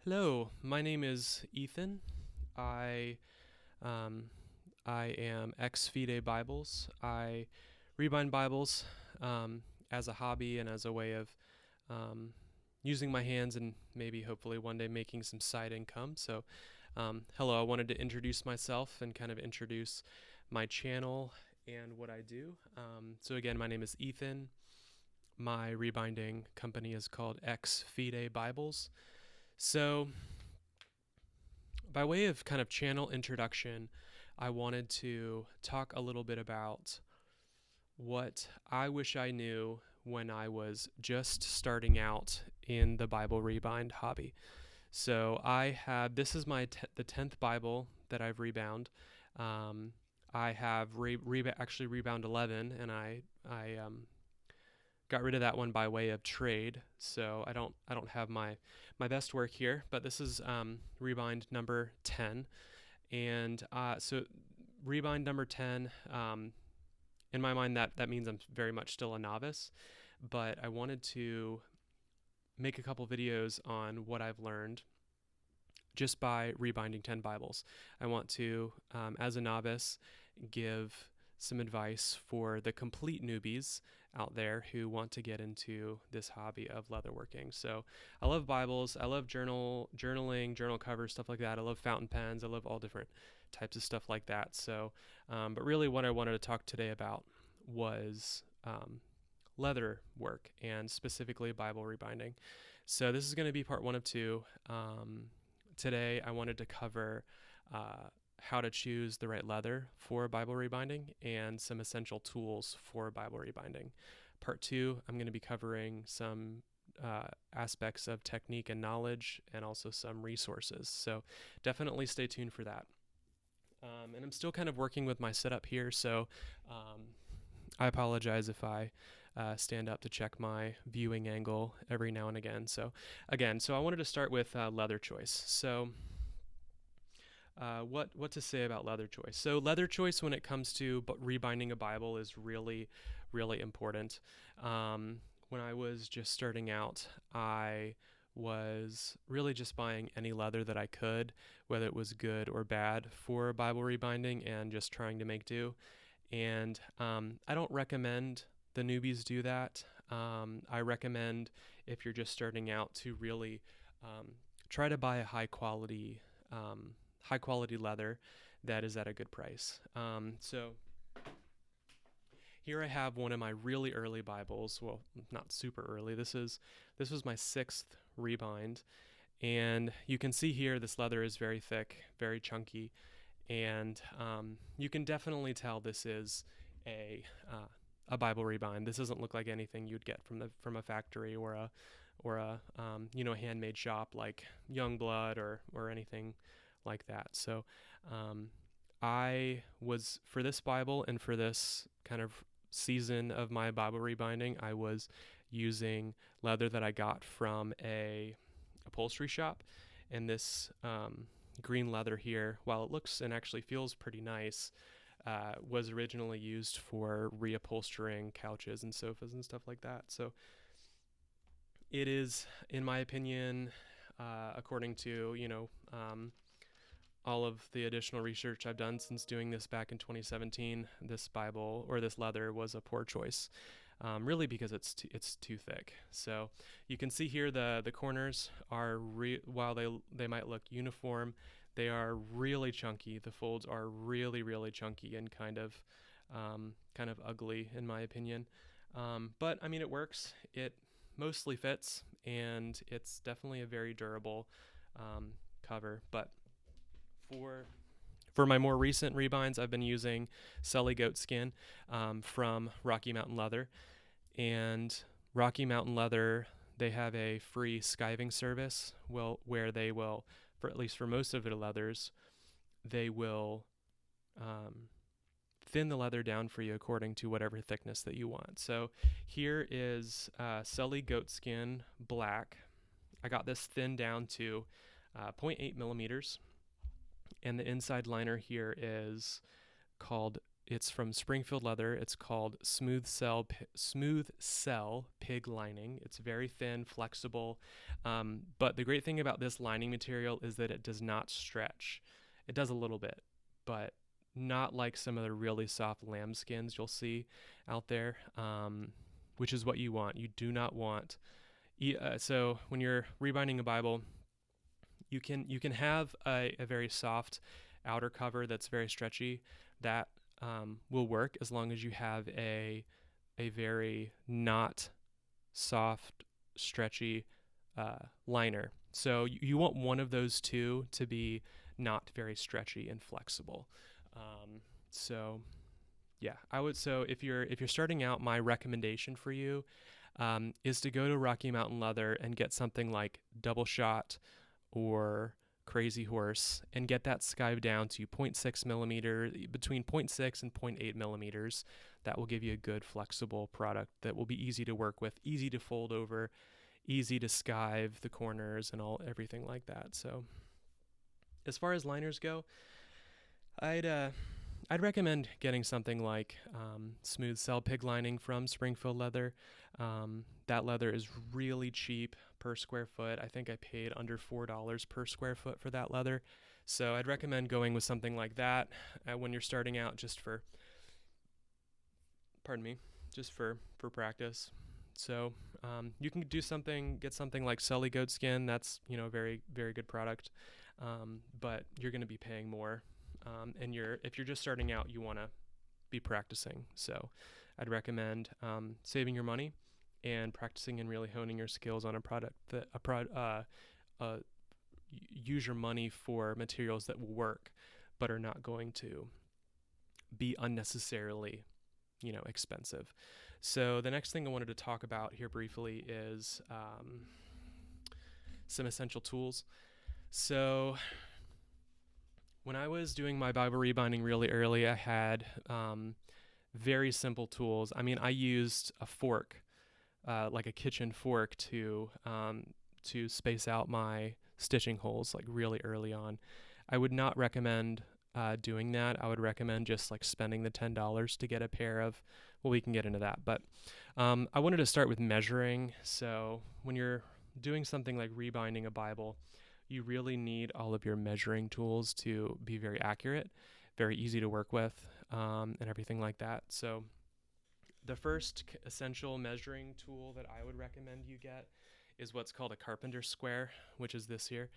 Hello, my name is Ethan. I um, I am exfidebibles. I rebind Bibles as a hobby and as a way of um, using my hands and maybe hopefully one day making some side income. So, hello, I wanted to introduce myself and kind of introduce my channel and what I do. So again, my name is Ethan. My rebinding company is called exfidebibles. So by way of kind of channel introduction, I wanted to talk a little bit about what I wish I knew when I was just starting out in the Bible rebind hobby. So this is the 10th Bible that I've rebound. Um, I have actually rebound 11, and I got rid of that one by way of trade. So I don't have my best work here, but this is rebind number 10. And so rebind number 10, in my mind, that means I'm very much still a novice, but I wanted to make a couple videos on what I've learned just by rebinding 10 Bibles. I want to, as a novice, give some advice for the complete newbies out there who want to get into this hobby of leatherworking. So I love Bibles, I love journaling, journal covers, stuff like that. I love fountain pens, I love all different types of stuff like that. So, but really what I wanted to talk today about was leather work and specifically Bible rebinding. So this is going to be part one of two. Today I wanted to cover how to choose the right leather for Bible rebinding and some essential tools for Bible rebinding. Part two, I'm going to be covering some aspects of technique and knowledge and also some resources. So definitely stay tuned for that. And I'm still kind of working with my setup here, so I apologize if I stand up to check my viewing angle every now and again. So I wanted to start with leather choice. So what to say about leather choice? So leather choice when it comes to rebinding a Bible is really, really important. When I was just starting out, I was really just buying any leather that I could, whether it was good or bad, for Bible rebinding and just trying to make do. And I don't recommend the newbies do that. I recommend, if you're just starting out, to really try to buy a high quality leather that is at a good price. So here I have one of my really early Bibles. Well, not super early. This was my 6th rebind, and you can see here this leather is very thick, very chunky, and you can definitely tell this is a Bible rebind. This doesn't look like anything you'd get from a factory or a handmade shop like Youngblood or anything like that. So I was, for this Bible and for this kind of season of my Bible rebinding, I was using leather that I got from a upholstery shop, and this green leather here, while it looks and actually feels pretty nice, was originally used for reupholstering couches and sofas and stuff like that. So it is, in my opinion, according to all of the additional research I've done since doing this back in 2017, this Bible or this leather was a poor choice. Really because it's too thick. So you can see here the corners are while they might look uniform, they are really chunky. The folds are really, really chunky and kind of ugly in my opinion. But I mean, it works. It mostly fits, and it's definitely a very durable cover. But for my more recent rebinds, I've been using Sully goat skin from Rocky Mountain Leather. And Rocky Mountain Leather, they have a free skiving service where they will, for at least for most of their leathers, they will thin the leather down for you according to whatever thickness that you want. So here is Sully goat skin black. I got this thinned down to 0.8 millimeters. And the inside liner here is called It's from Springfield Leather. It's called Smooth Cell Pig Lining. It's very thin, flexible. But the great thing about this lining material is that it does not stretch. It does a little bit, but not like some of the really soft lamb skins you'll see out there, which is what you want. You do not want. So when you're rebinding a Bible, you can have a very soft outer cover that's very stretchy. That will work as long as you have a very not soft, stretchy liner. So you want one of those two to be not very stretchy and flexible. So yeah, I would. So if you're starting out, my recommendation for you is to go to Rocky Mountain Leather and get something like Double Shot or Crazy Horse and get that skive down to 0.6 millimeter, between 0.6 and 0.8 millimeters. That will give you a good flexible product that will be easy to work with, easy to fold over, easy to skive the corners and everything like that. So as far as liners go, I'd recommend getting something like Smooth Cell Pig Lining from Springfield Leather. That leather is really cheap per square foot. I think I paid under $4 per square foot for that leather. So I'd recommend going with something like that when you're starting out, just for practice. So you can get something like Sully goat skin. That's very, very good product, but you're going to be paying more. And if you're just starting out, you want to be practicing. So I'd recommend saving your money and practicing and really honing your skills on a product use your money for materials that will work but are not going to be unnecessarily expensive. So the next thing I wanted to talk about here briefly is some essential tools. So when I was doing my Bible rebinding really early, I had very simple tools. I mean, I used a fork, like a kitchen fork, to space out my stitching holes, like really early on. I would not recommend doing that. I would recommend just like spending the $10 to get a pair of. Well, we can get into that, but I wanted to start with measuring. So when you're doing something like rebinding a Bible, you really need all of your measuring tools to be very accurate, very easy to work with, and everything like that. So the first essential measuring tool that I would recommend you get is what's called a carpenter square, which is this here.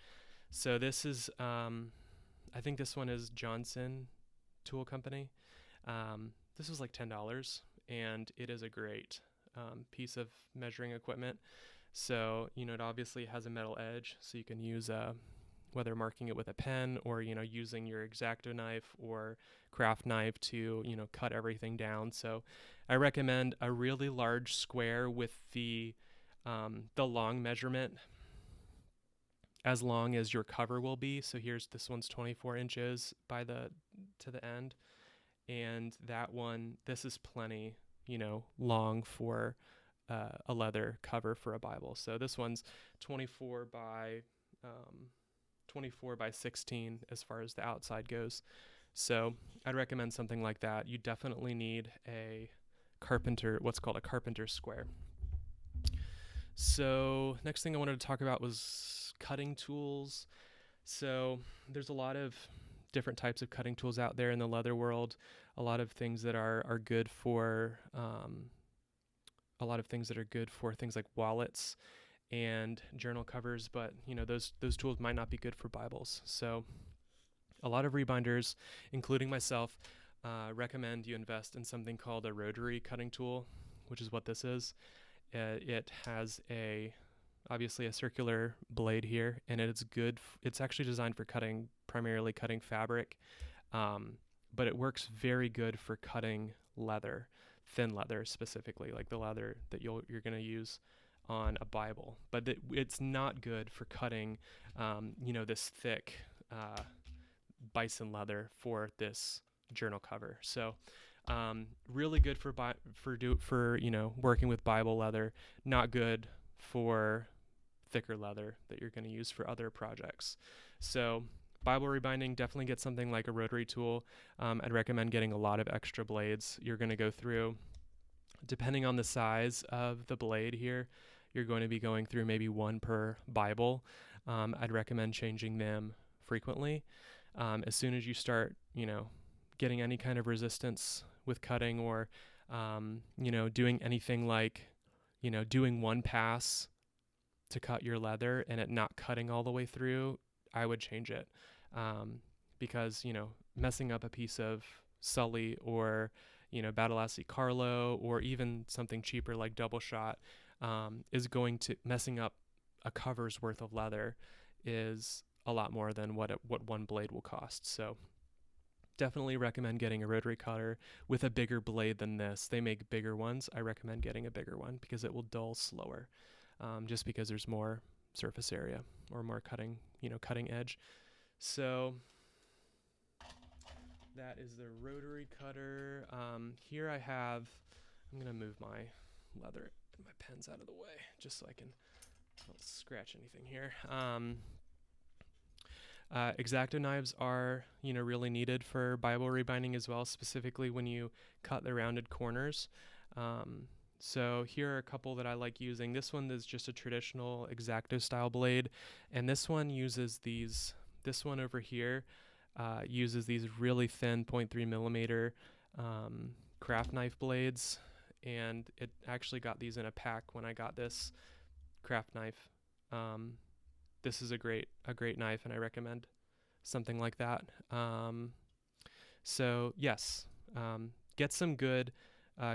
So this is, I think this one is Johnson Tool Company. This was like $10, and it is a great piece of measuring equipment. So, it obviously has a metal edge, so you can use whether marking it with a pen or, using your X-Acto knife or craft knife to, cut everything down. So I recommend a really large square with the long measurement as long as your cover will be. So this one's 24 inches to the end. And this is plenty, long for a leather cover for a Bible. So this one's 24 by 16 as far as the outside goes. So I'd recommend something like that. You definitely need what's called a carpenter square. So next thing I wanted to talk about was cutting tools. So there's a lot of different types of cutting tools out there in the leather world. A lot of things that are good for things like wallets and journal covers, but those tools might not be good for Bibles. So a lot of rebinders, including myself, recommend you invest in something called a rotary cutting tool, which is what this is. It has obviously a circular blade here, and it's good. It's actually designed for primarily cutting fabric, but it works very good for cutting leather, thin leather specifically, like the leather that you're going to use on a Bible. But it's not good for cutting, this thick bison leather for this journal cover. So really good for working with Bible leather, not good for thicker leather that you're going to use for other projects. So Bible rebinding, definitely get something like a rotary tool. I'd recommend getting a lot of extra blades. You're going to go through, depending on the size of the blade here, you're going to be going through maybe one per Bible. I'd recommend changing them frequently. As soon as you start, getting any kind of resistance with cutting, or, doing anything like, doing one pass to cut your leather and it not cutting all the way through, I would change it. Because, messing up a piece of Sully, or, Battle Carlo, or even something cheaper like Double Shot, is going to, messing up a cover's worth of leather is a lot more than what one blade will cost. So definitely recommend getting a rotary cutter with a bigger blade than this. They make bigger ones. I recommend getting a bigger one because it will dull slower, just because there's more surface area or more cutting edge. So that is the rotary cutter. Here I'm gonna move my leather and my pens out of the way just so I don't scratch anything here. X-Acto knives are, really needed for Bible rebinding as well, specifically when you cut the rounded corners. So here are a couple that I like using. This one is just a traditional X-Acto style blade, and this one uses this one over here uses these really thin 0.3 millimeter craft knife blades, and it actually got these in a pack when I got this craft knife. This is a great knife, and I recommend something like that. So yes, get some good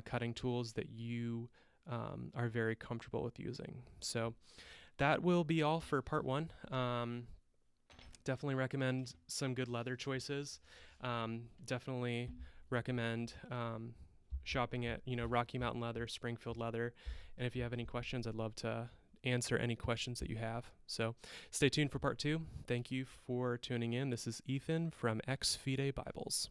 cutting tools that you are very comfortable with using. So that will be all for part 1. Definitely recommend some good leather choices. Definitely recommend shopping at Rocky Mountain Leather, Springfield Leather, and if you have any questions, I'd love to answer any questions that you have. So stay tuned for part 2. Thank you for tuning in. This is Ethan from Exfidebibles.